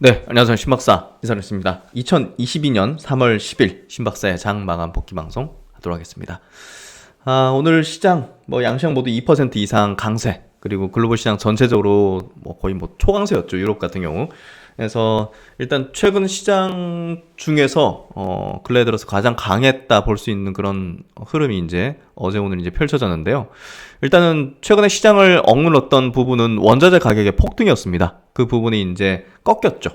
네, 안녕하세요. 신박사 이선했습니다. 2022년 3월 10일 신박사의 장 마감 복귀 방송 하도록 하겠습니다. 오늘 시장 양시장 모두 2% 이상 강세, 그리고 글로벌 시장 전체적으로 거의 초강세였죠. 유럽 같은 경우. 그래서 일단 최근 시장 중에서 근래 들어서 가장 강했다 볼 수 있는 그런 흐름이 이제 어제 오늘 이제 펼쳐졌는데요. 일단은 최근에 시장을 억눌렀던 부분은 원자재 가격의 폭등이었습니다. 그 부분이 이제 꺾였죠.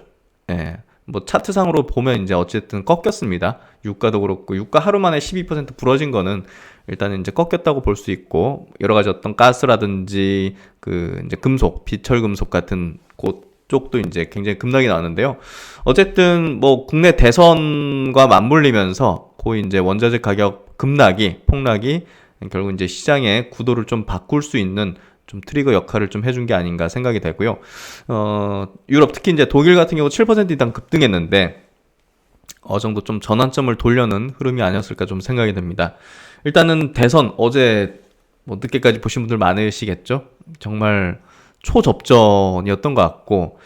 예. 차트상으로 보면 이제 어쨌든 꺾였습니다. 유가도 그렇고, 유가 하루 만에 12% 부러진 거는 일단은 이제 꺾였다고 볼 수 있고, 여러 가지 어떤 가스라든지 이제 금속, 비철금속 같은 쪽도 이제 굉장히 급락이 나왔는데요. 어쨌든 국내 대선과 맞물리면서 거의 이제 원자재 가격 폭락이 결국 이제 시장의 구도를 좀 바꿀 수 있는 좀 트리거 역할을 좀 해준 게 아닌가 생각이 되고요. 유럽 특히 이제 독일 같은 경우 7% 이상 급등했는데 어느 정도 좀 전환점을 돌려는 흐름이 아니었을까 좀 생각이 됩니다. 일단은 대선 어제 늦게까지 보신 분들 많으시겠죠? 정말 초접전이었던 것 같고,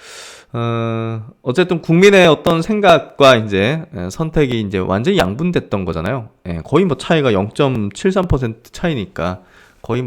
어쨌든 국민의 어떤 생각과 이제 선택이 이제 완전히 양분됐던 거잖아요. 거의 차이가 0.73% 차이니까 거의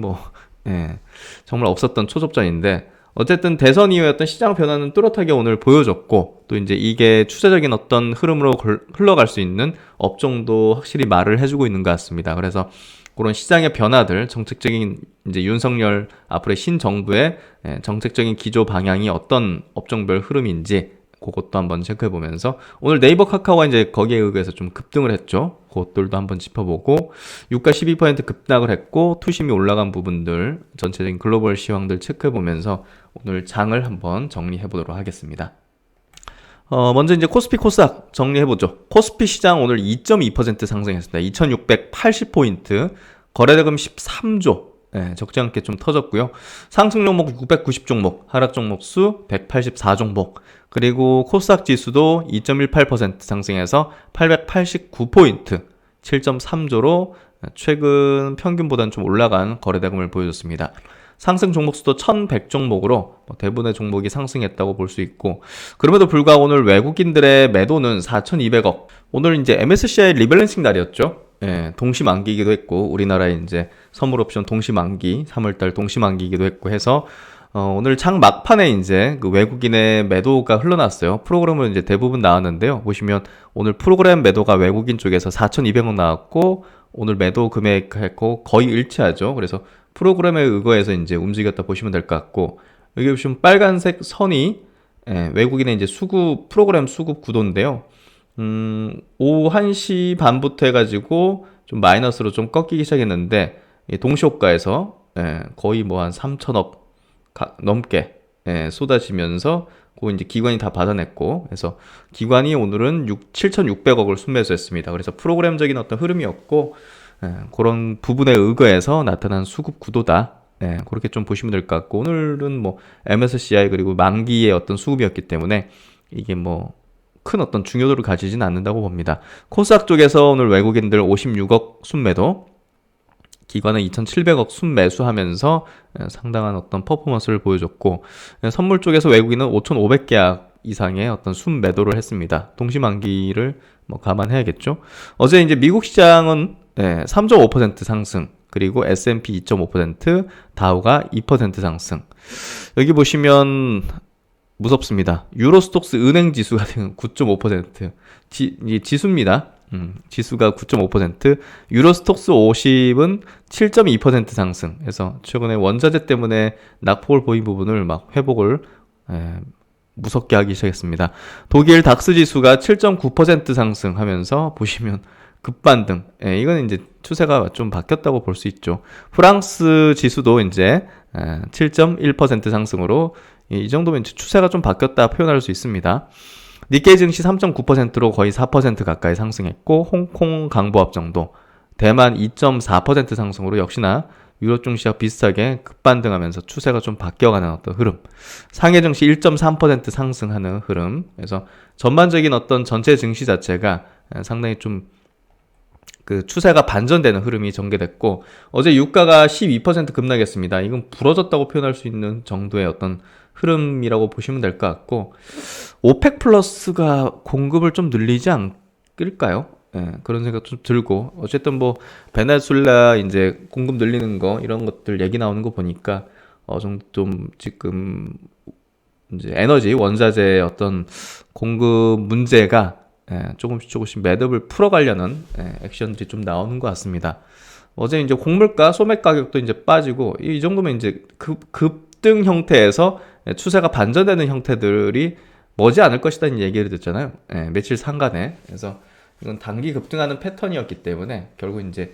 정말 없었던 초접전인데, 어쨌든 대선 이후에 어떤 시장 변화는 뚜렷하게 오늘 보여줬고, 또 이제 이게 추세적인 어떤 흐름으로 흘러갈 수 있는 업종도 확실히 말을 해주고 있는 것 같습니다. 그래서 그런 시장의 변화들, 정책적인 이제 윤석열 앞으로의 신정부의 정책적인 기조 방향이 어떤 업종별 흐름인지 그것도 한번 체크해보면서, 오늘 네이버 카카오가 이제 거기에 의해서 좀 급등을 했죠. 그것들도 한번 짚어보고, 유가 12% 급락을 했고 투심이 올라간 부분들, 전체적인 글로벌 시황들 체크해보면서 오늘 장을 한번 정리해보도록 하겠습니다. 먼저 이제 코스피 코스닥 정리해보죠. 코스피 시장 오늘 2.2% 상승했습니다. 2680포인트, 거래대금 13조, 적지 않게 좀 터졌고요. 상승 종목 690종목, 하락 종목 수 184종목, 그리고 코스닥 지수도 2.18% 상승해서 889포인트, 7.3조로 최근 평균보다는 좀 올라간 거래대금을 보여줬습니다. 상승 종목 수도 1100종목으로 대부분의 종목이 상승했다고 볼 수 있고, 그럼에도 불구하고 오늘 외국인들의 매도는 4200억. 오늘 이제 MSCI 리밸런싱 날이었죠. 동시 만기이기도 했고, 우리나라의 이제 선물 옵션 동시 만기, 3월달 동시 만기이기도 했고 해서 오늘 장 막판에 이제 외국인의 매도가 흘러났어요. 프로그램은 이제 대부분 나왔는데요. 보시면 오늘 프로그램 매도가 외국인 쪽에서 4200억 나왔고, 오늘 매도 금액하고 거의 일치하죠. 그래서 프로그램에 의거해서 이제 움직였다 보시면 될 것 같고, 여기 보시면 빨간색 선이 외국인의 이제 프로그램 수급 구도인데요. 오후 1시 반부터 해가지고 좀 마이너스로 좀 꺾이기 시작했는데, 동시호가에서 거의 한 3천억 넘게 쏟아지면서 이제 기관이 다 받아냈고, 그래서 기관이 오늘은 7,600억을 순매수했습니다. 그래서 프로그램적인 어떤 흐름이었고, 그런 부분에 의거해서 나타난 수급 구도다. 그렇게 좀 보시면 될 것 같고, 오늘은 MSCI 그리고 만기의 어떤 수급이었기 때문에 이게 큰 어떤 중요도를 가지진 않는다고 봅니다. 코스닥 쪽에서 오늘 외국인들 56억 순매도, 기관은 2,700억 순매수하면서 상당한 어떤 퍼포먼스를 보여줬고, 선물 쪽에서 외국인은 5,500계약 이상의 어떤 순매도를 했습니다. 동시만기를 감안해야겠죠. 어제 이제 미국 시장은 3.5% 상승, 그리고 S&P 2.5%, 다우가 2% 상승. 여기 보시면 무섭습니다. 유로스톡스 은행 지수가 9.5%, 지수입니다. 지수가 9.5%, 유로스톡스 50은 7.2% 상승. 그래서 최근에 원자재 때문에 낙폭을 보인 부분을 회복을 무섭게 하기 시작했습니다. 독일 닥스 지수가 7.9% 상승하면서 보시면 급반등. 이건 이제 추세가 좀 바뀌었다고 볼 수 있죠. 프랑스 지수도 이제 7.1% 상승으로, 이 정도면 추세가 좀 바뀌었다 표현할 수 있습니다. 니케이 증시 3.9%로 거의 4% 가까이 상승했고, 홍콩 강보합정도 대만 2.4% 상승으로 역시나 유럽 증시와 비슷하게 급반등하면서 추세가 좀 바뀌어가는 어떤 흐름. 상해 증시 1.3% 상승하는 흐름. 그래서 전반적인 어떤 전체 증시 자체가 상당히 좀 추세가 반전되는 흐름이 전개됐고, 어제 유가가 12% 급락했습니다. 이건 부러졌다고 표현할 수 있는 정도의 어떤 흐름이라고 보시면 될 것 같고, 오펙 플러스가 공급을 좀 늘리지 않을까요? 예, 그런 생각 좀 들고, 어쨌든 뭐 베네수엘라 이제 공급 늘리는 거 이런 것들 얘기 나오는 거 보니까 정도 좀 지금 이제 에너지 원자재 어떤 공급 문제가 조금씩 매듭을 풀어가려는 액션들이 좀 나오는 것 같습니다. 어제 이제 곡물가, 소맥 가격도 이제 빠지고 이 정도면 이제 급등 형태에서 추세가 반전되는 형태들이 머지 않을 것이라는 얘기를 듣잖아요. 며칠 상간에. 그래서 이건 단기 급등하는 패턴이었기 때문에 결국 이제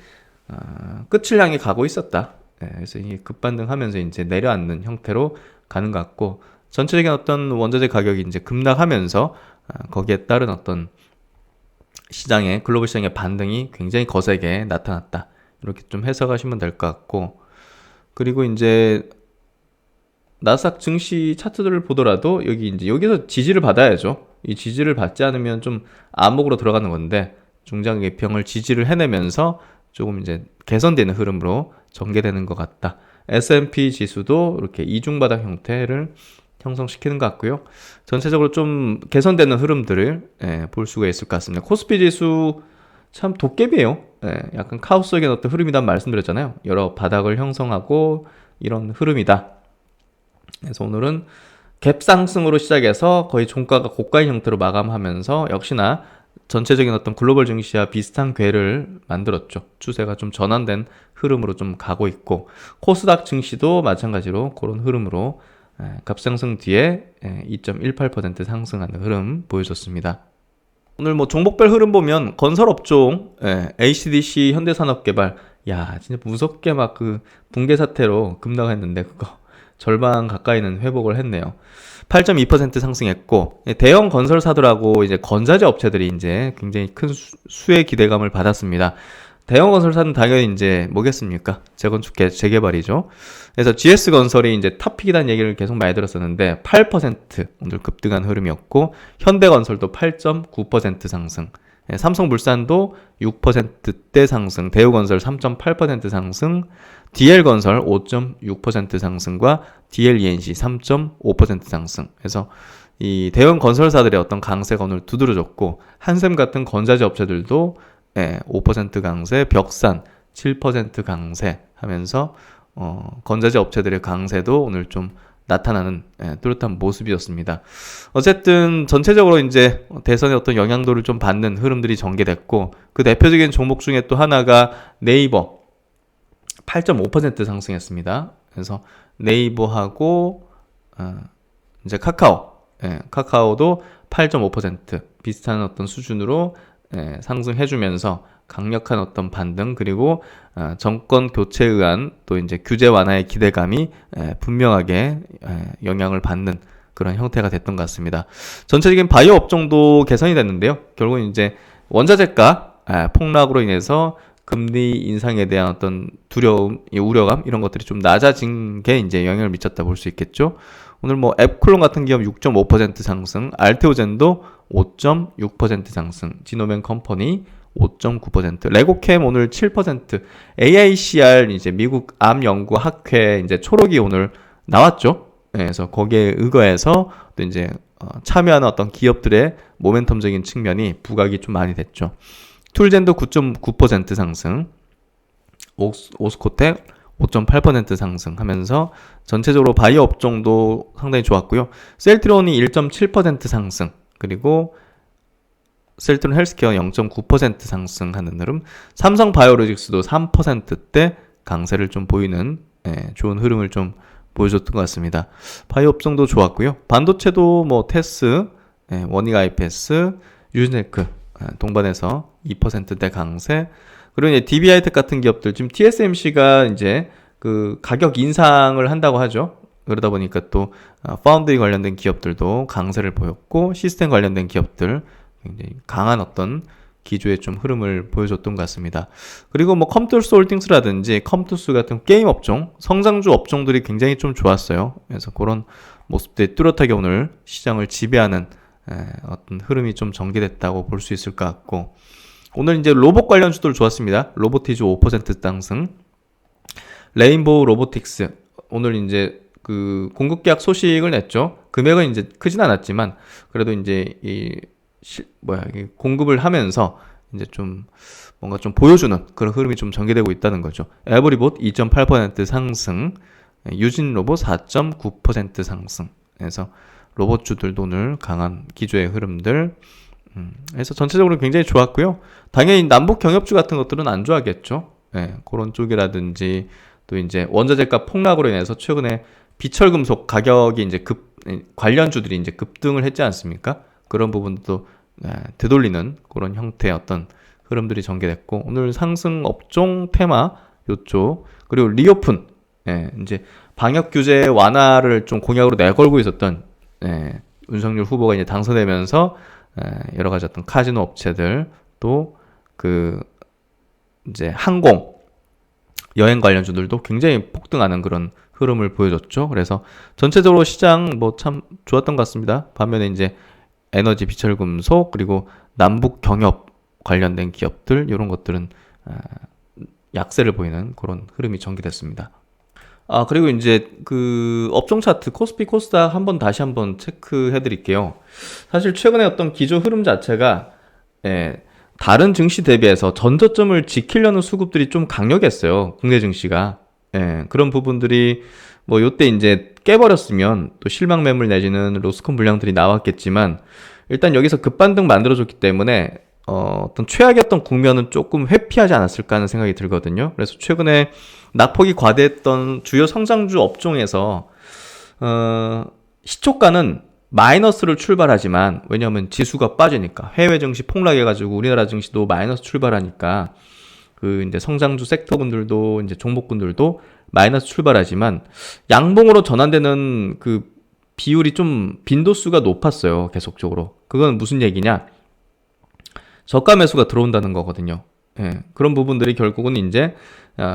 끝을 향해 가고 있었다. 그래서 이 급반등하면서 이제 내려앉는 형태로 가는 것 같고, 전체적인 어떤 원자재 가격이 이제 급락하면서 거기에 따른 어떤 시장의 글로벌 시장의 반등이 굉장히 거세게 나타났다. 이렇게 좀 해석하시면 될 것 같고, 그리고 이제 나스닥 증시 차트들을 보더라도 여기서 지지를 받아야죠. 이 지지를 받지 않으면 좀 암흑으로 들어가는 건데, 중장 개평을 지지를 해내면서 조금 이제 개선되는 흐름으로 전개되는 것 같다. S&P 지수도 이렇게 이중바닥 형태를 형성시키는 것 같고요. 전체적으로 좀 개선되는 흐름들을 볼 수가 있을 것 같습니다. 코스피 지수 참 도깨비예요. 약간 카오스 속의 어떤 흐름이란 말씀드렸잖아요. 여러 바닥을 형성하고 이런 흐름이다. 그래서 오늘은 갭 상승으로 시작해서 거의 종가가 고가인 형태로 마감하면서 역시나 전체적인 어떤 글로벌 증시와 비슷한 궤를 만들었죠. 추세가 좀 전환된 흐름으로 좀 가고 있고, 코스닥 증시도 마찬가지로 그런 흐름으로 갑상승 뒤에 2.18% 상승하는 흐름 보여줬습니다. 오늘 뭐 종목별 흐름 보면 건설업종, HDC, 현대산업개발, 야 진짜 무섭게 막 그 붕괴 사태로 급락했는데 그거 절반 가까이는 회복을 했네요. 8.2% 상승했고, 대형 건설사들하고 이제 건자재 업체들이 이제 굉장히 큰 수혜 기대감을 받았습니다. 대형 건설사는 당연히 이제 뭐겠습니까? 재건축 재개발이죠. 그래서 GS건설이 이제 탑픽이라는 얘기를 계속 많이 들었었는데 8% 오늘 급등한 흐름이었고, 현대건설도 8.9% 상승, 삼성물산도 6%대 상승, 대우건설 3.8% 상승, DL건설 5.6% 상승과 DLENC 3.5% 상승. 그래서 이 대형 건설사들의 어떤 강세가 오늘 두드러졌고, 한샘 같은 건자재 업체들도 5% 강세, 벽산 7% 강세 하면서 건자재 업체들의 강세도 오늘 좀 나타나는 뚜렷한 모습이었습니다. 어쨌든 전체적으로 이제 대선의 어떤 영향도를 좀 받는 흐름들이 전개됐고, 그 대표적인 종목 중에 또 하나가 네이버 8.5% 상승했습니다. 그래서 네이버하고 이제 카카오도 8.5% 비슷한 어떤 수준으로 상승해주면서 강력한 어떤 반등, 그리고 정권 교체에 의한 또 이제 규제 완화의 기대감이 분명하게 영향을 받는 그런 형태가 됐던 것 같습니다. 전체적인 바이오 업종도 개선이 됐는데요. 결국은 이제 원자재가 폭락으로 인해서 금리 인상에 대한 어떤 두려움, 우려감 이런 것들이 좀 낮아진 게 이제 영향을 미쳤다 볼 수 있겠죠. 오늘 뭐 앱클론 같은 기업 6.5% 상승, 알테오젠도 5.6% 상승, 지노맨 컴퍼니 5.9%, 레고캠 오늘 7%, AICR 이제 미국 암 연구 학회 이제 초록이 오늘 나왔죠. 그래서 거기에 의거해서 또 이제 참여하는 어떤 기업들의 모멘텀적인 측면이 부각이 좀 많이 됐죠. 툴젠도 9.9% 상승, 오스코텍 5.8% 상승하면서 전체적으로 바이오 업종도 상당히 좋았고요. 셀트론이 1.7% 상승, 그리고 셀트론 헬스케어 0.9% 상승하는 흐름, 삼성 바이오로직스도 3%대 강세를 좀 보이는 좋은 흐름을 좀 보여줬던 것 같습니다. 바이오 업종도 좋았고요. 반도체도 뭐 테스, 원익 IPS, 유진테크 동반해서 2%대 강세, 그리고 이제 DB하이텍 같은 기업들, 지금 TSMC가 이제 그 가격 인상을 한다고 하죠. 그러다 보니까 또 파운드리 관련된 기업들도 강세를 보였고, 시스템 관련된 기업들 굉장히 강한 어떤 기조의 좀 흐름을 보여줬던 것 같습니다. 그리고 뭐 컴투스 홀딩스라든지 컴투스 같은 게임 업종, 성장주 업종들이 굉장히 좀 좋았어요. 그래서 그런 모습들이 뚜렷하게 오늘 시장을 지배하는 어떤 흐름이 좀 전개됐다고 볼 수 있을 것 같고, 오늘 이제 로봇 관련 주들 좋았습니다. 로보티즈 5% 상승, 레인보우 로보틱스 오늘 이제 그 공급 계약 소식을 냈죠. 금액은 이제 크진 않았지만 그래도 이제 이 공급을 하면서 이제 좀 뭔가 좀 보여주는 그런 흐름이 좀 전개되고 있다는 거죠. 에버리봇 2.8% 상승, 유진 로봇 4.9% 상승. 그래서 로봇주들도 오늘 강한 기조의 흐름들. 그래서 전체적으로 굉장히 좋았고요. 당연히 남북 경협주 같은 것들은 안 좋아하겠죠. 예, 그런 쪽이라든지 또 이제 원자재가 폭락으로 인해서 최근에 비철금속 가격이 이제 관련주들이 이제 급등을 했지 않습니까? 그런 부분도 되돌리는 그런 형태의 어떤 흐름들이 전개됐고, 오늘 상승 업종 테마 요쪽, 그리고 리오픈, 이제 방역 규제 완화를 좀 공약으로 내걸고 있었던 윤석열 후보가 이제 당선되면서 여러 가지 어떤 카지노 업체들, 또 그 이제 항공 여행 관련주들도 굉장히 폭등하는 그런 흐름을 보여줬죠. 그래서 전체적으로 시장 뭐 참 좋았던 것 같습니다. 반면에 이제 에너지, 비철금속, 그리고 남북 경협 관련된 기업들, 이런 것들은 약세를 보이는 그런 흐름이 전개됐습니다. 그리고 이제 그 업종 차트 코스피 코스닥 다시 한번 체크해 드릴게요. 사실 최근에 어떤 기조 흐름 자체가 다른 증시 대비해서 전저점을 지키려는 수급들이 좀 강력했어요. 국내 증시가. 그런 부분들이 뭐 요때 이제 깨버렸으면 또 실망 매물 내지는 로스콘 물량들이 나왔겠지만, 일단 여기서 급반등 만들어줬기 때문에 어떤 최악이었던 국면은 조금 회피하지 않았을까 하는 생각이 들거든요. 그래서 최근에 낙폭이 과대했던 주요 성장주 업종에서 시초가는 마이너스를 출발하지만, 왜냐하면 지수가 빠지니까, 해외 증시 폭락해가지고 우리나라 증시도 마이너스 출발하니까 그 이제 성장주 섹터분들도 이제 종목군들도 마이너스 출발하지만 양봉으로 전환되는 그 비율이 좀 빈도수가 높았어요. 계속적으로. 그건 무슨 얘기냐? 저가 매수가 들어온다는 거거든요. 그런 부분들이 결국은 이제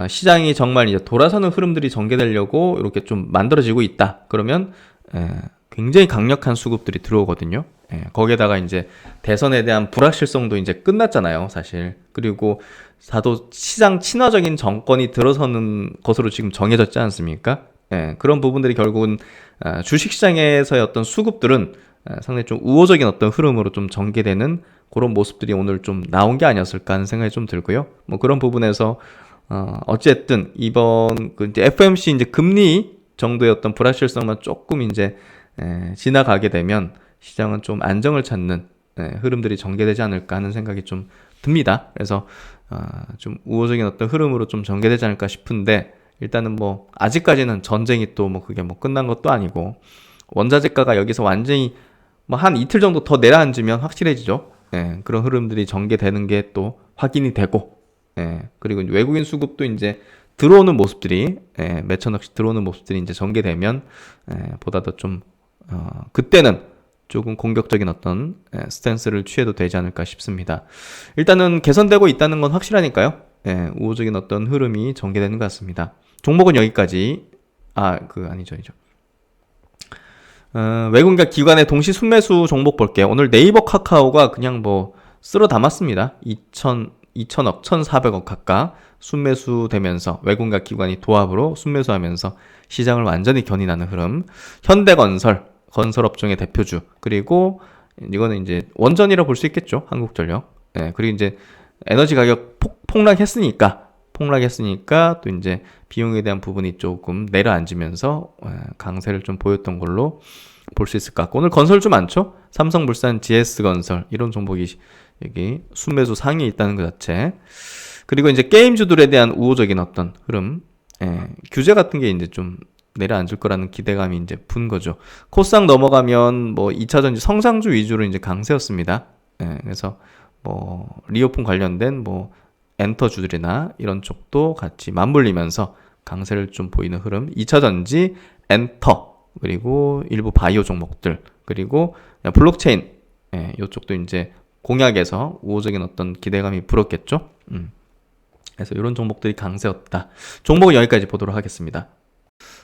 시장이 정말 이제 돌아서는 흐름들이 전개되려고 이렇게 좀 만들어지고 있다. 그러면 굉장히 강력한 수급들이 들어오거든요. 거기에다가 이제 대선에 대한 불확실성도 이제 끝났잖아요, 사실. 그리고 다소 시장 친화적인 정권이 들어서는 것으로 지금 정해졌지 않습니까? 그런 부분들이 결국은 주식시장에서의 어떤 수급들은 상당히 좀 우호적인 어떤 흐름으로 좀 전개되는 그런 모습들이 오늘 좀 나온 게 아니었을까 하는 생각이 좀 들고요. 뭐 그런 부분에서 어쨌든 이번 그 이제 FOMC 이제 금리 정도의 어떤 불확실성만 조금 이제 지나가게 되면 시장은 좀 안정을 찾는 흐름들이 전개되지 않을까 하는 생각이 좀 듭니다. 그래서 좀 우호적인 어떤 흐름으로 좀 전개되지 않을까 싶은데, 일단은 뭐 아직까지는 전쟁이 또 뭐 그게 뭐 끝난 것도 아니고, 원자재가가 여기서 완전히 뭐 한 이틀 정도 더 내려앉으면 확실해지죠. 그런 흐름들이 전개되는 게 또 확인이 되고, 그리고 외국인 수급도 이제 들어오는 모습들이 몇천억씩 들어오는 모습들이 이제 전개되면 보다 더 좀 그때는 조금 공격적인 어떤 스탠스를 취해도 되지 않을까 싶습니다. 일단은 개선되고 있다는 건 확실하니까요. 우호적인 어떤 흐름이 전개되는 것 같습니다. 종목은 여기까지. 아니죠. 외국인과 기관의 동시 순매수 종목 볼게요. 오늘 네이버 카카오가 그냥 뭐 쓸어 담았습니다. 2천억, 1,400억 각각 순매수 되면서 외국인과 기관이 도합으로 순매수하면서 시장을 완전히 견인하는 흐름. 현대건설, 건설업종의 대표주. 그리고 이거는 이제 원전이라 볼 수 있겠죠. 한국전력. 그리고 이제 에너지 가격 폭락했으니까 또 이제 비용에 대한 부분이 조금 내려앉으면서 강세를 좀 보였던 걸로 볼 수 있을 것 같고, 오늘 건설 좀 많죠? 삼성물산, GS건설 이런 종목이 여기 순매수 상위에 있다는 것 자체. 그리고 이제 게임주들에 대한 우호적인 어떤 흐름, 규제 같은 게 이제 좀 내려앉을 거라는 기대감이 이제 분 거죠. 코스닥 넘어가면 뭐 2차전지 성장주 위주로 이제 강세였습니다. 그래서 뭐 리오픈 관련된 뭐 엔터주들이나 이런 쪽도 같이 맞물리면서 강세를 좀 보이는 흐름. 2차전지, 엔터, 그리고 일부 바이오 종목들, 그리고 블록체인, 이쪽도 이제 공약에서 우호적인 어떤 기대감이 불었겠죠. 그래서 이런 종목들이 강세였다. 종목은 여기까지 보도록 하겠습니다.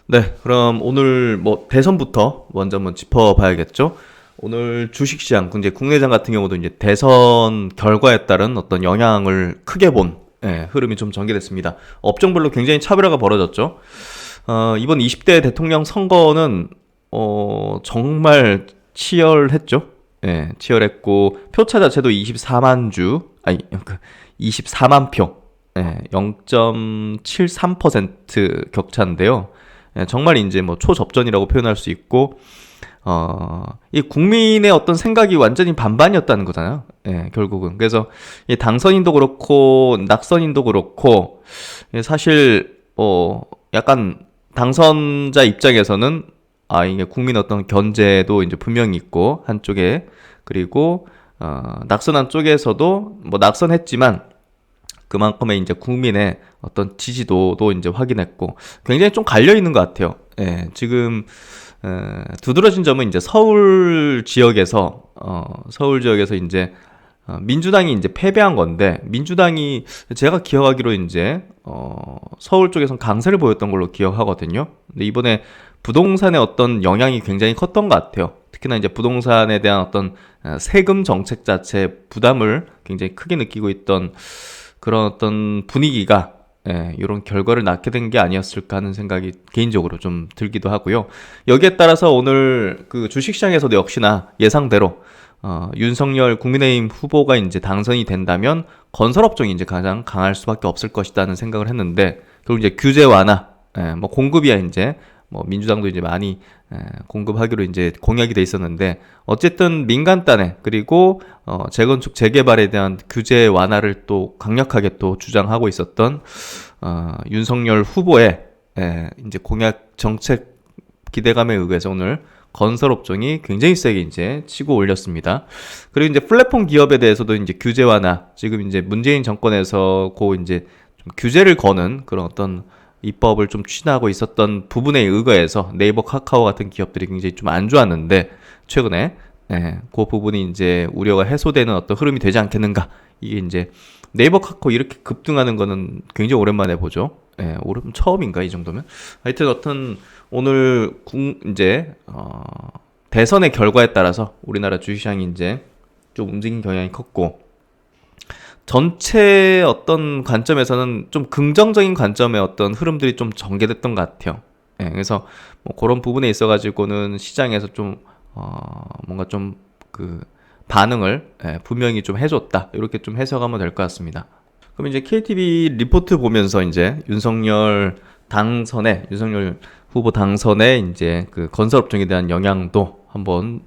네, 그럼 오늘 뭐 대선부터 먼저 한번 짚어봐야겠죠. 오늘 주식시장, 이제 국내장 같은 경우도 이제 대선 결과에 따른 어떤 영향을 크게 본 흐름이 좀 전개됐습니다. 업종별로 굉장히 차별화가 벌어졌죠. 이번 20대 대통령 선거는 정말 치열했죠. 예, 치열했고 표차 자체도 24만 표. 예, 0.73% 격차인데요. 예, 정말 이제 뭐 초접전이라고 표현할 수 있고 이 국민의 어떤 생각이 완전히 반반이었다는 거잖아요. 예, 결국은. 그래서 이 당선인도 그렇고 낙선인도 그렇고 사실 약간 당선자 입장에서는 이게 국민 어떤 견제도 이제 분명히 있고 한쪽에, 그리고 낙선한 쪽에서도 뭐 낙선했지만 그만큼의 이제 국민의 어떤 지지도도 이제 확인했고 굉장히 좀 갈려 있는 것 같아요. 예, 지금 두드러진 점은 이제 서울 지역에서 이제 민주당이 이제 패배한 건데, 민주당이 제가 기억하기로 이제 서울 쪽에선 강세를 보였던 걸로 기억하거든요. 근데 이번에 부동산의 어떤 영향이 굉장히 컸던 것 같아요. 특히나 이제 부동산에 대한 어떤 세금 정책 자체 부담을 굉장히 크게 느끼고 있던 그런 어떤 분위기가 이런 결과를 낳게 된 게 아니었을까 하는 생각이 개인적으로 좀 들기도 하고요. 여기에 따라서 오늘 그 주식시장에서도 역시나 예상대로 윤석열 국민의힘 후보가 이제 당선이 된다면 건설업종이 이제 가장 강할 수밖에 없을 것이다는 생각을 했는데, 결국 이제 규제 완화, 뭐 공급이야 이제 뭐 민주당도 이제 많이 공급하기로 이제 공약이 돼 있었는데, 어쨌든 민간 딴에, 그리고 재건축 재개발에 대한 규제 완화를 또 강력하게 또 주장하고 있었던 윤석열 후보의 이제 공약 정책 기대감에 의해서 오늘 건설업종이 굉장히 세게 이제 치고 올렸습니다. 그리고 이제 플랫폼 기업에 대해서도 이제 규제 완화, 지금 이제 문재인 정권에서 이제 좀 규제를 거는 그런 어떤 입법을 좀 추진하고 있었던 부분에 의거해서 네이버, 카카오 같은 기업들이 굉장히 좀 안 좋았는데, 최근에 그 부분이 이제 우려가 해소되는 어떤 흐름이 되지 않겠는가. 이게 이제 네이버, 카카오 이렇게 급등하는 거는 굉장히 오랜만에 보죠. 처음인가 이 정도면. 하여튼 어떤 오늘 이제 대선의 결과에 따라서 우리나라 주식시장이 이제 좀 움직인 경향이 컸고, 전체 어떤 관점에서는 좀 긍정적인 관점의 어떤 흐름들이 좀 전개됐던 것 같아요. 그래서 뭐 그런 부분에 있어가지고는 시장에서 좀 뭔가 좀 그 반응을 분명히 좀 해줬다, 이렇게 좀 해석하면 될 것 같습니다. 그럼 이제 KTV 리포트 보면서 이제 윤석열 후보 당선에 이제 그 건설업종에 대한 영향도 한번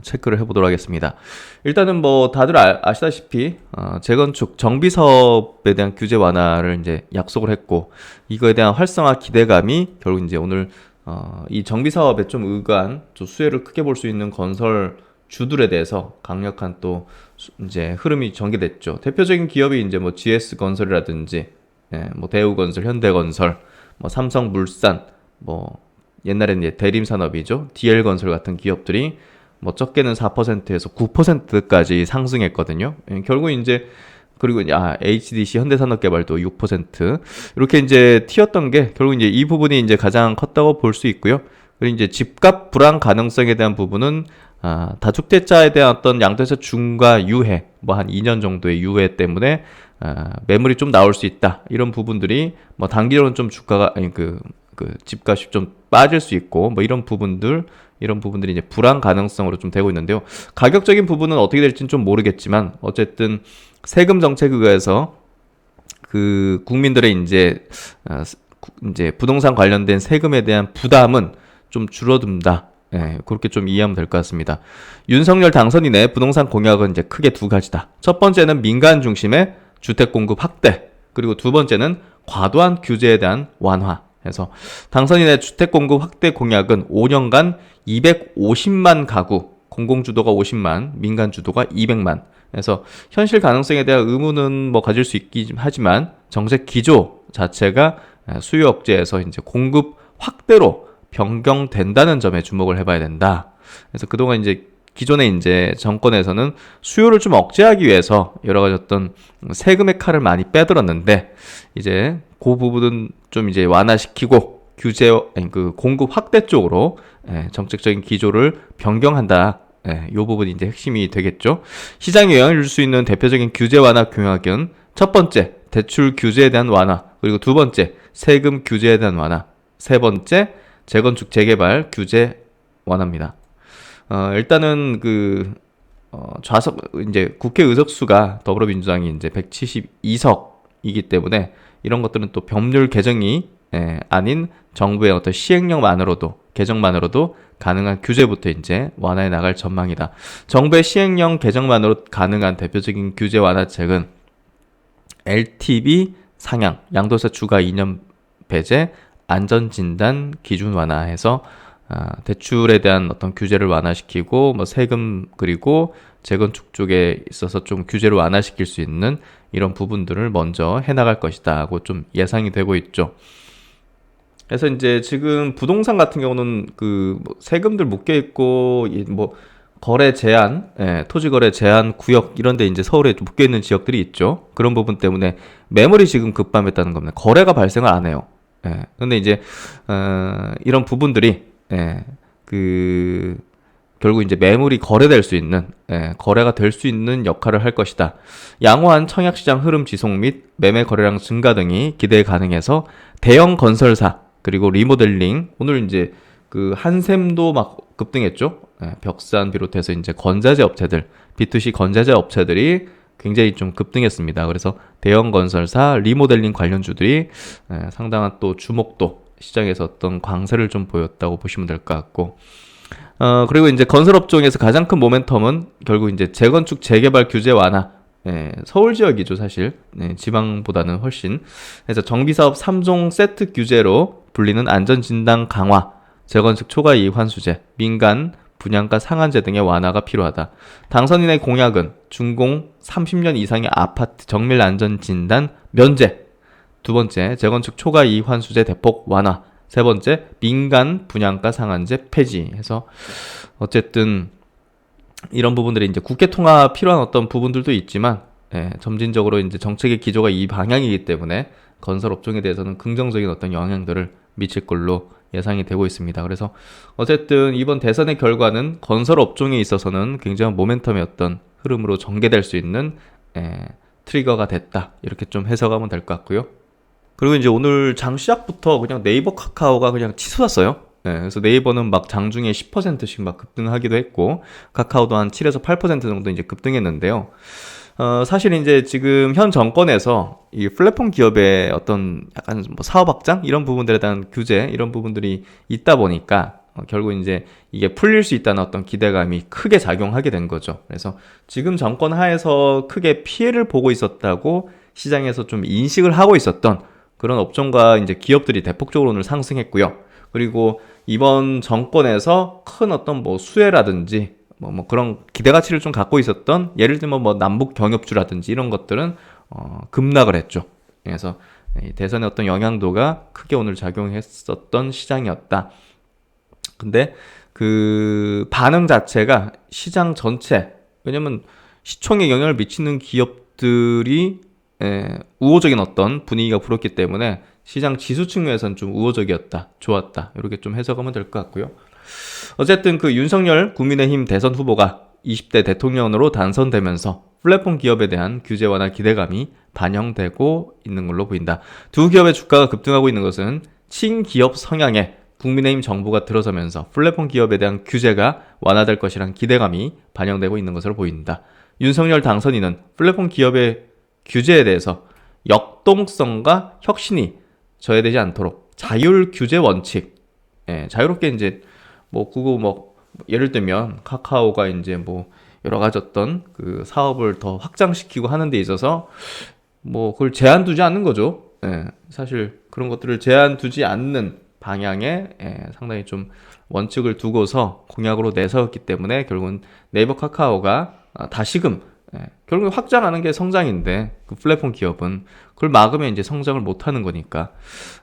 체크를 해보도록 하겠습니다. 일단은 뭐 다들 아시다시피 재건축 정비 사업에 대한 규제 완화를 이제 약속을 했고, 이거에 대한 활성화 기대감이 결국 이제 오늘 이 정비 사업에 좀 의거한 또 수혜를 크게 볼 수 있는 건설 주들에 대해서 강력한 또 이제 흐름이 전개됐죠. 대표적인 기업이 이제 뭐 GS건설이라든지 뭐 대우건설, 현대건설, 뭐 삼성물산, 뭐 옛날에는 이제 대림산업이죠, DL건설 같은 기업들이 뭐 적게는 4%에서 9%까지 상승했거든요. 결국 이제 그리고 HDC 현대산업개발도 6% 이렇게 이제 튀었던 게 결국 이제 이 부분이 이제 가장 컸다고 볼 수 있고요. 그리고 이제 집값 불안 가능성에 대한 부분은 다주택자에 대한 어떤 양도세 중과 유예, 뭐 한 2년 정도의 유예 때문에 매물이 좀 나올 수 있다. 이런 부분들이 뭐 단기로는 좀 주가가 그 집값이 좀 빠질 수 있고, 뭐 이런 부분들이 이제 불안 가능성으로 좀 되고 있는데요. 가격적인 부분은 어떻게 될지는 좀 모르겠지만, 어쨌든 세금 정책에 의해서 그 국민들의 이제 부동산 관련된 세금에 대한 부담은 좀 줄어든다. 그렇게 좀 이해하면 될 것 같습니다. 윤석열 당선인의 부동산 공약은 이제 크게 두 가지다. 첫 번째는 민간 중심의 주택 공급 확대, 그리고 두 번째는 과도한 규제에 대한 완화. 해서 당선인의 주택 공급 확대 공약은 5년간 250만 가구, 공공주도가 50만, 민간주도가 200만. 그래서 현실 가능성에 대한 의문은 뭐 가질 수 있긴 하지만, 정책 기조 자체가 수요 억제에서 이제 공급 확대로 변경된다는 점에 주목을 해봐야 된다. 그래서 그동안 이제 기존의 이제 정권에서는 수요를 좀 억제하기 위해서 여러 가지 어떤 세금의 칼을 많이 빼들었는데, 이제 그 부분은 좀 이제 완화시키고 그 공급 확대 쪽으로 정책적인 기조를 변경한다. 이 부분이 이제 핵심이 되겠죠. 시장에 영향을 줄 수 있는 대표적인 규제 완화 공약은 첫 번째, 대출 규제에 대한 완화, 그리고 두 번째, 세금 규제에 대한 완화. 세 번째, 재건축 재개발 규제 완화입니다. 일단은 좌석, 이제 국회 의석수가 더불어민주당이 이제 172석이기 때문에 이런 것들은 또 법률 개정이 아닌 정부의 어떤 시행령만으로도, 개정만으로도 가능한 규제부터 이제 완화해 나갈 전망이다. 정부의 시행령 개정만으로 가능한 대표적인 규제 완화책은 LTV 상향, 양도세 추가 2년 배제, 안전진단 기준 완화해서 대출에 대한 어떤 규제를 완화시키고 뭐 세금 그리고 재건축 쪽에 있어서 좀 규제를 완화시킬 수 있는 이런 부분들을 먼저 해나갈 것이다 하고 좀 예상이 되고 있죠. 그래서 이제 지금 부동산 같은 경우는 뭐 세금들 묶여 있고 뭐 거래 제한, 토지 거래 제한 구역 이런 데 이제 서울에 묶여 있는 지역들이 있죠. 그런 부분 때문에 매물이 지금 급감했다는 겁니다. 거래가 발생을 안 해요. 근데 이제 이런 부분들이 결국 이제 매물이 거래될 수 있는, 거래가 될 수 있는 역할을 할 것이다. 양호한 청약시장 흐름 지속 및 매매 거래량 증가 등이 기대 가능해서 대형 건설사 그리고 리모델링, 오늘 이제 한샘도 막 급등했죠. 벽산 비롯해서 이제 건자재 업체들, B2C 건자재 업체들이 굉장히 좀 급등했습니다. 그래서 대형 건설사, 리모델링 관련주들이 상당한 또 주목도, 시장에서 어떤 광세를 좀 보였다고 보시면 될 것 같고, 그리고 이제 건설업종에서 가장 큰 모멘텀은 결국 이제 재건축 재개발 규제 완화, 서울 지역이죠, 사실. 지방보다는 훨씬. 그래서 정비사업 3종 세트 규제로 불리는 안전진단 강화, 재건축 초과이익 환수제, 민간 분양가 상한제 등의 완화가 필요하다. 당선인의 공약은 준공 30년 이상의 아파트 정밀 안전진단 면제, 두 번째, 재건축 초과이익 환수제 대폭 완화, 세 번째, 민간 분양가 상한제 폐지 해서 어쨌든 이런 부분들이 이제 국회 통합 필요한 어떤 부분들도 있지만, 점진적으로 이제 정책의 기조가 이 방향이기 때문에 건설 업종에 대해서는 긍정적인 어떤 영향들을 미칠 걸로 예상이 되고 있습니다. 그래서 어쨌든 이번 대선의 결과는 건설 업종에 있어서는 굉장한 모멘텀의 어떤 흐름으로 전개될 수 있는 트리거가 됐다. 이렇게 좀 해석하면 될 것 같고요. 그리고 이제 오늘 장 시작부터 그냥 네이버 카카오가 그냥 치솟았어요. 그래서 네이버는 막 장중에 10%씩 막 급등하기도 했고, 카카오도 한 7에서 8% 정도 이제 급등했는데요. 사실 이제 지금 현 정권에서 이 플랫폼 기업의 어떤 약간 뭐 사업 확장 이런 부분들에 대한 규제 이런 부분들이 있다 보니까 결국 이제 이게 풀릴 수 있다는 어떤 기대감이 크게 작용하게 된 거죠. 그래서 지금 정권 하에서 크게 피해를 보고 있었다고 시장에서 좀 인식을 하고 있었던 그런 업종과 이제 기업들이 대폭적으로 오늘 상승했고요. 그리고 이번 정권에서 큰 어떤 뭐 수혜라든지 뭐 그런 기대 가치를 좀 갖고 있었던, 예를 들면 뭐 남북 경협주라든지 이런 것들은 급락을 했죠. 그래서 대선의 어떤 영향도가 크게 오늘 작용했었던 시장이었다. 근데 반응 자체가 시장 전체, 왜냐면 시총에 영향을 미치는 기업들이 우호적인 어떤 분위기가 불었기 때문에 시장 지수 측면에서는 좀 우호적이었다, 좋았다, 이렇게 좀 해석하면 될 것 같고요. 어쨌든 윤석열 국민의힘 대선 후보가 20대 대통령으로 당선되면서 플랫폼 기업에 대한 규제 완화 기대감이 반영되고 있는 걸로 보인다. 두 기업의 주가가 급등하고 있는 것은 친기업 성향의 국민의힘 정부가 들어서면서 플랫폼 기업에 대한 규제가 완화될 것이란 기대감이 반영되고 있는 것으로 보인다. 윤석열 당선인은 플랫폼 기업의 규제에 대해서 역동성과 혁신이 저해되지 않도록 자율 규제 원칙, 자유롭게 이제 예를 들면 카카오가 이제 뭐 여러 가지 어떤 사업을 더 확장시키고 하는 데 있어서 그걸 제한 두지 않는 거죠. 사실 그런 것들을 제한 두지 않는 방향에 상당히 좀 원칙을 두고서 공약으로 내세웠기 때문에 결국은 네이버 카카오가 다시금 결국 확장하는 게 성장인데 플랫폼 기업은 그걸 막으면 이제 성장을 못 하는 거니까.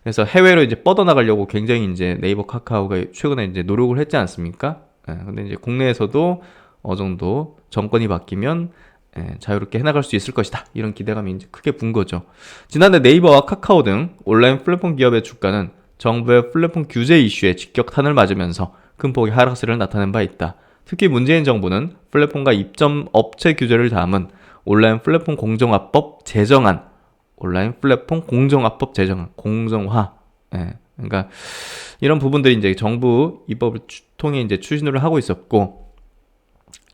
그래서 해외로 이제 뻗어나가려고 굉장히 이제 네이버 카카오가 최근에 이제 노력을 했지 않습니까? 근데 이제 국내에서도 어느 정도 정권이 바뀌면 자유롭게 해나갈 수 있을 것이다. 이런 기대감이 이제 크게 분 거죠. 지난해 네이버와 카카오 등 온라인 플랫폼 기업의 주가는 정부의 플랫폼 규제 이슈에 직격탄을 맞으면서 큰 폭의 하락세를 나타낸 바 있다. 특히 문재인 정부는 플랫폼과 입점 업체 규제를 담은 온라인 플랫폼 공정화법 제정안, 공정화, 그러니까 이런 부분들이 이제 정부 입법을 통해 이제 추진을 하고 있었고,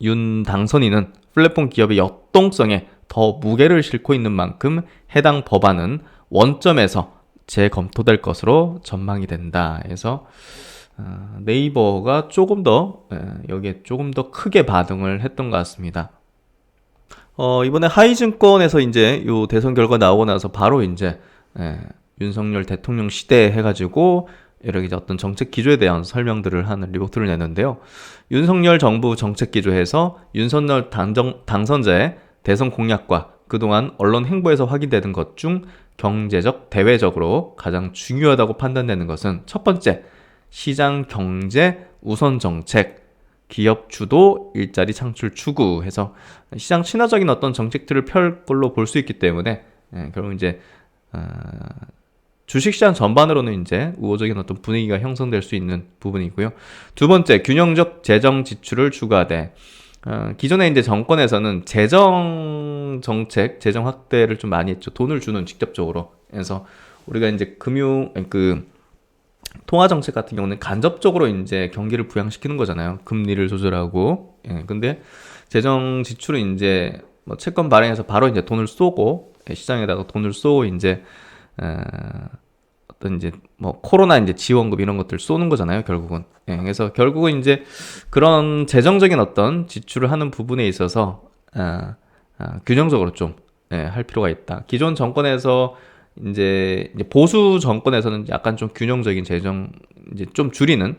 윤 당선인은 플랫폼 기업의 역동성에 더 무게를 싣고 있는 만큼 해당 법안은 원점에서 재검토될 것으로 전망이 된다. 해서 네이버가 조금 더 여기에 조금 더 크게 반응을 했던 것 같습니다. 이번에 하이증권에서 이제 요 대선 결과 나오고 나서 바로 이제 윤석열 대통령 시대 해가지고 여러 가지 어떤 정책 기조에 대한 설명들을 하는 리포트를 냈는데요. 윤석열 정부 정책 기조에서 윤석열 당선자의 대선 공약과 그동안 언론 행보에서 확인되는 것 중 경제적, 대외적으로 가장 중요하다고 판단되는 것은 첫 번째, 시장 경제 우선 정책, 기업 주도 일자리 창출 추구해서 시장 친화적인 어떤 정책들을 펼 걸로 볼 수 있기 때문에 결국 이제 주식시장 전반으로는 이제 우호적인 어떤 분위기가 형성될 수 있는 부분이고요. 두 번째, 균형적 재정 지출을 추구하되 기존에 이제 정권에서는 재정 정책, 재정 확대를 좀 많이 했죠. 돈을 주는 직접적으로. 그래서 우리가 이제 통화 정책 같은 경우는 간접적으로 이제 경기를 부양시키는 거잖아요. 금리를 조절하고. 근데 재정 지출은 이제 뭐 채권 발행해서 바로 이제 돈을 쏘고 시장에다가 돈을 쏘고 이제 어떤 이제 뭐 코로나 이제 지원금 이런 것들 쏘는 거잖아요, 결국은. 그래서 결국은 이제 그런 재정적인 어떤 지출을 하는 부분에 있어서 균형적으로 좀 할 필요가 있다. 기존 정권에서 이제 보수 정권에서는 약간 좀 균형적인 재정 이제 좀 줄이는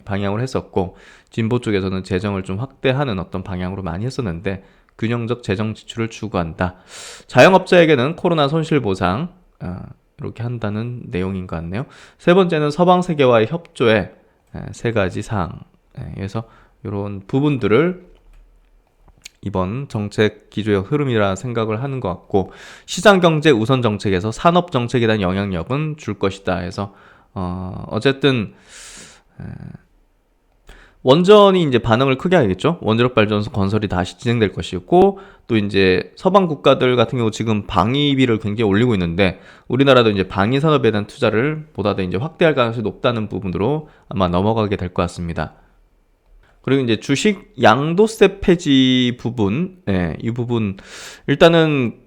방향으로 했었고, 진보 쪽에서는 재정을 좀 확대하는 어떤 방향으로 많이 했었는데 균형적 재정 지출을 추구한다. 자영업자에게는 코로나 손실 보상 이렇게 한다는 내용인 것 같네요. 세 번째는 서방 세계와의 협조에 세 가지 사항. 그래서 이런 부분들을 이번 정책 기조의 흐름이라 생각을 하는 것 같고, 시장경제 우선 정책에서 산업정책에 대한 영향력은 줄 것이다 해서 어쨌든 원전이 이제 반응을 크게 하겠죠. 원자력 발전소 건설이 다시 진행될 것이고, 또 이제 서방 국가들 같은 경우 지금 방위비를 굉장히 올리고 있는데 우리나라도 이제 방위 산업에 대한 투자를 보다 더 이제 확대할 가능성이 높다는 부분으로 아마 넘어가게 될 것 같습니다. 그리고 이제 주식 양도세 폐지 부분, 이 부분 일단은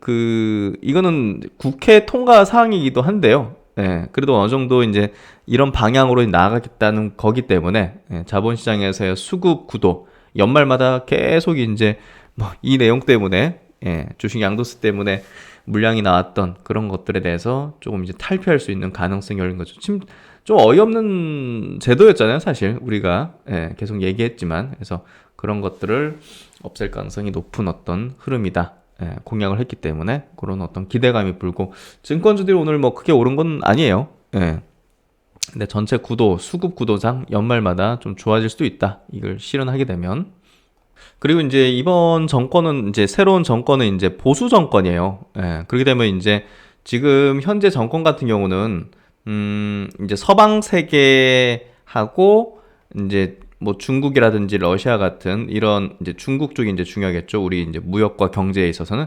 이거는 국회 통과 사항이기도 한데요. 그래도 어느 정도 이제 이런 방향으로 나아가겠다는 거기 때문에 자본시장에서의 수급 구도 연말마다 계속 이제 뭐 이 내용 때문에 주식 양도세 때문에 물량이 나왔던 그런 것들에 대해서 조금 이제 탈피할 수 있는 가능성이 열린 거죠. 좀 어이없는 제도였잖아요, 사실 우리가 계속 얘기했지만. 그래서 그런 것들을 없앨 가능성이 높은 어떤 흐름이다. 공약을 했기 때문에 그런 어떤 기대감이 불고, 증권주들이 오늘 뭐 크게 오른 건 아니에요. 근데 전체 구도, 수급 구도상 연말마다 좀 좋아질 수도 있다. 이걸 실현하게 되면. 그리고 이제 이번 정권은 이제 새로운 정권은 이제 보수 정권이에요. 그렇게 되면 이제 지금 현재 정권 같은 경우는 이제 서방 세계하고 이제 뭐 중국이라든지 러시아 같은 이런 이제 중국 쪽이 이제 중요하겠죠. 우리 이제 무역과 경제에 있어서는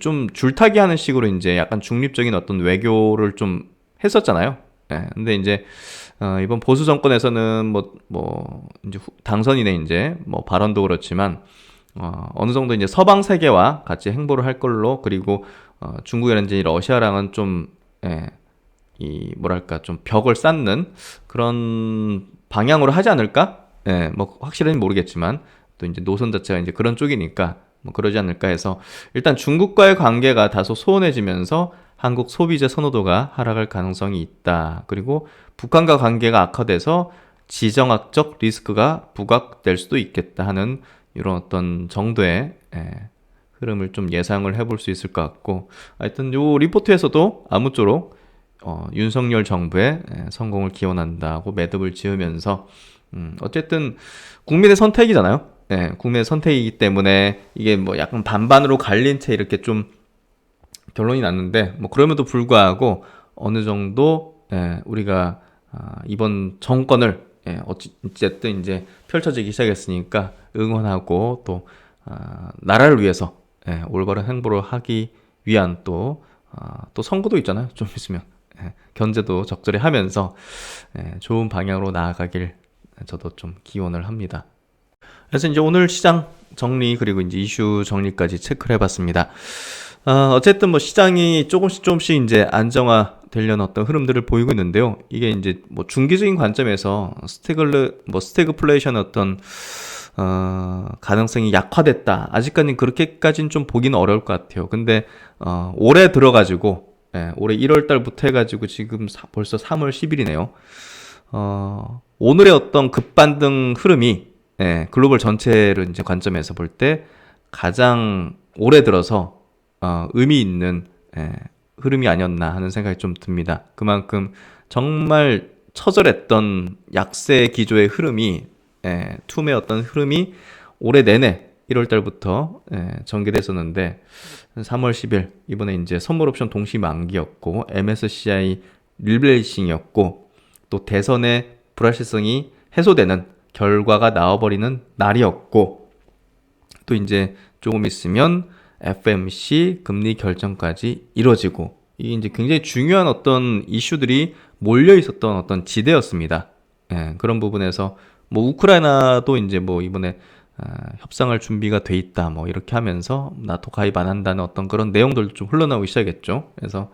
좀 줄타기 하는 식으로 이제 약간 중립적인 어떤 외교를 좀 했었잖아요. 근데 이제 이번 보수 정권에서는 뭐 이제 당선인의 이제 뭐 발언도 그렇지만 어느 정도 이제 서방 세계와 같이 행보를 할 걸로, 그리고 중국이라든지 러시아랑은 좀 뭐랄까 좀 벽을 쌓는 그런 방향으로 하지 않을까? 뭐 확실히는 모르겠지만 또 이제 노선 자체가 이제 그런 쪽이니까 뭐 그러지 않을까 해서, 일단 중국과의 관계가 다소 소원해지면서 한국 소비재 선호도가 하락할 가능성이 있다. 그리고 북한과 관계가 악화돼서 지정학적 리스크가 부각될 수도 있겠다 하는 이런 어떤 정도의 흐름을 좀 예상을 해볼 수 있을 것 같고, 하여튼 요 리포트에서도 아무쪼록 윤석열 정부의 성공을 기원한다고 매듭을 지으면서 어쨌든 국민의 선택이잖아요. 국민의 선택이기 때문에 이게 뭐 약간 반반으로 갈린 채 이렇게 좀 결론이 났는데, 뭐 그럼에도 불구하고 어느 정도 우리가 이번 정권을 어쨌든 이제 펼쳐지기 시작했으니까 응원하고, 또 나라를 위해서 올바른 행보를 하기 위한 또 선거도 있잖아요. 좀 있으면 견제도 적절히 하면서 좋은 방향으로 나아가길 저도 좀 기원을 합니다. 그래서 이제 오늘 시장 정리 그리고 이제 이슈 정리까지 체크를 해봤습니다. 어쨌든 뭐 시장이 조금씩 이제 안정화되려는 어떤 흐름들을 보이고 있는데요. 이게 이제 뭐 중기적인 관점에서 스태그플레이션의 어떤 가능성이 약화됐다. 아직까지는 그렇게까지는 좀 보기는 어려울 것 같아요. 근데 올해 들어가지고 올해 1월 달부터 해가지고 지금 벌써 3월 10일이네요. 오늘의 어떤 급반등 흐름이 글로벌 전체를 이제 관점에서 볼 때 가장 올해 들어서 의미 있는 흐름이 아니었나 하는 생각이 좀 듭니다. 그만큼 정말 처절했던 약세 기조의 흐름이 툼의 어떤 흐름이 올해 내내 1월 달부터 전개됐었는데 3월 10일 이번에 이제 선물 옵션 동시 만기였고 MSCI 릴레이싱이었고 또 대선의 불확실성이 해소되는 결과가 나와버리는 날이었고 또 이제 조금 있으면 FMC 금리 결정까지 이뤄지고 이게 이제 굉장히 중요한 어떤 이슈들이 몰려 있었던 어떤 지대였습니다. 그런 부분에서 뭐 우크라이나도 이제 뭐 이번에 협상할 준비가 돼 있다 뭐 이렇게 하면서 나토 가입 안 한다는 어떤 그런 내용들도 좀 흘러나오기 시작했죠. 그래서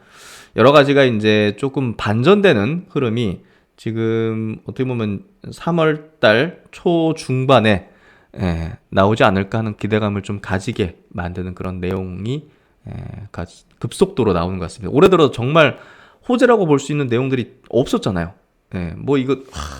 여러 가지가 이제 조금 반전되는 흐름이 지금 어떻게 보면 3월 달 초중반에 나오지 않을까 하는 기대감을 좀 가지게 만드는 그런 내용이 급속도로 나오는 것 같습니다. 올해 들어 정말 호재라고 볼 수 있는 내용들이 없었잖아요. 뭐 이거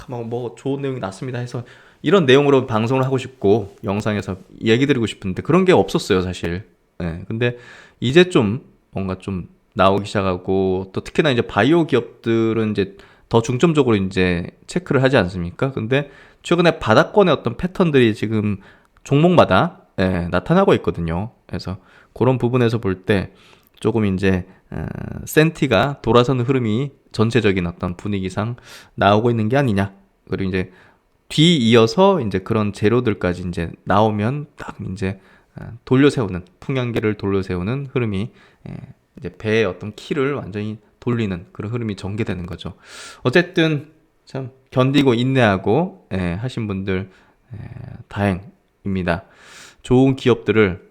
뭐 좋은 내용이 났습니다 해서 이런 내용으로 방송을 하고 싶고 영상에서 얘기 드리고 싶은데 그런 게 없었어요 사실. 근데 이제 좀 뭔가 좀 나오기 시작하고 또 특히나 이제 바이오 기업들은 이제 더 중점적으로 이제 체크를 하지 않습니까? 근데 최근에 바닥권의 어떤 패턴들이 지금 종목마다 나타나고 있거든요. 그래서 그런 부분에서 볼 때 조금 이제 센티가 돌아서는 흐름이 전체적인 어떤 분위기상 나오고 있는 게 아니냐. 그리고 이제 뒤이어서 이제 그런 재료들까지 이제 나오면 딱 이제 돌려세우는 풍향기를 돌려세우는 흐름이 이제 배의 어떤 키를 완전히 돌리는 그런 흐름이 전개되는 거죠. 어쨌든 참 견디고 인내하고 하신 분들 다행입니다. 좋은 기업들을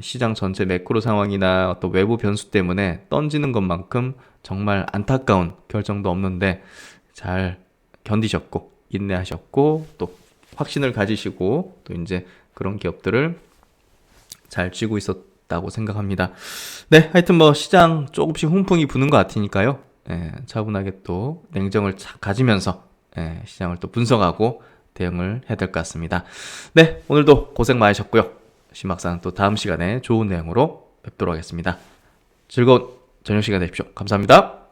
시장 전체 매크로 상황이나 어떤 외부 변수 때문에 던지는 것만큼 정말 안타까운 결정도 없는데 잘 견디셨고 인내하셨고 또 확신을 가지시고 또 이제 그런 기업들을 잘 쥐고 있었다고 생각합니다. 네, 하여튼 뭐 시장 조금씩 훈풍이 부는 것 같으니까요. 차분하게 또 냉정을 가지면서 시장을 또 분석하고 대응을 해야 될 것 같습니다. 네, 오늘도 고생 많으셨고요. 심박사는 또 다음 시간에 좋은 내용으로 뵙도록 하겠습니다. 즐거운 저녁 시간 되십시오. 감사합니다.